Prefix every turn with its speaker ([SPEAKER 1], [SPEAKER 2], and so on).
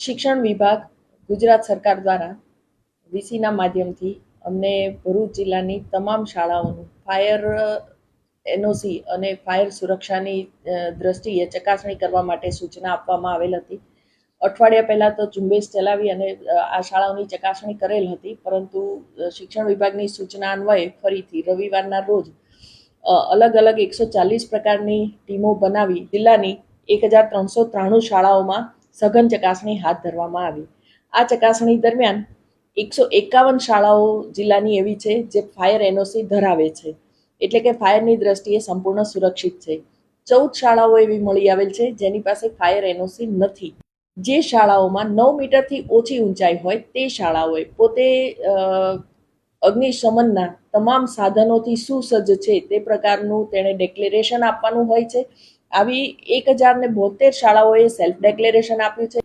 [SPEAKER 1] શિક્ષણ વિભાગ ગુજરાત સરકાર દ્વારા વીસીના માધ્યમથી અમને ભરૂચ જિલ્લાની તમામ શાળાઓનું ફાયર એનઓસી અને ફાયર સુરક્ષાની દ્રષ્ટિએ ચકાસણી કરવા માટે સૂચના આપવામાં આવેલ હતી. અઠવાડિયા પહેલાં તો ઝુંબેશ ચલાવી અને આ શાળાઓની ચકાસણી કરેલ હતી, પરંતુ શિક્ષણ વિભાગની સૂચના અન્વયે ફરીથી રવિવારના રોજ અલગ અલગ 140 પ્રકારની ટીમો બનાવી જિલ્લાની 1393 શાળાઓમાં સઘન ચકાસણી હાથ ધરવામાં આવી. આ ચકાસણી દરમિયાન 151 શાળાઓ જિલ્લાની એવી છે જે ફાયર એનઓસી ધરાવે છે, એટલે કે ફાયરની દ્રષ્ટિએ સંપૂર્ણ સુરક્ષિત છે. 14 શાળાઓ એવી મળી આવેલ છે જેની પાસે ફાયર એનઓસી નથી. જે શાળાઓમાં 9 મીટરથી ઓછી ઊંચાઈ હોય તે શાળાઓએ પોતે અગ્નિશમનના તમામ સાધનોથી સુસજ્જ છે તે પ્રકારનું તેણે ડિક્લેરેશન આપવાનું હોય છે. આવી 1072 શાળાઓએ સેલ્ફ ડિક્લેરેશન આપ્યું છે.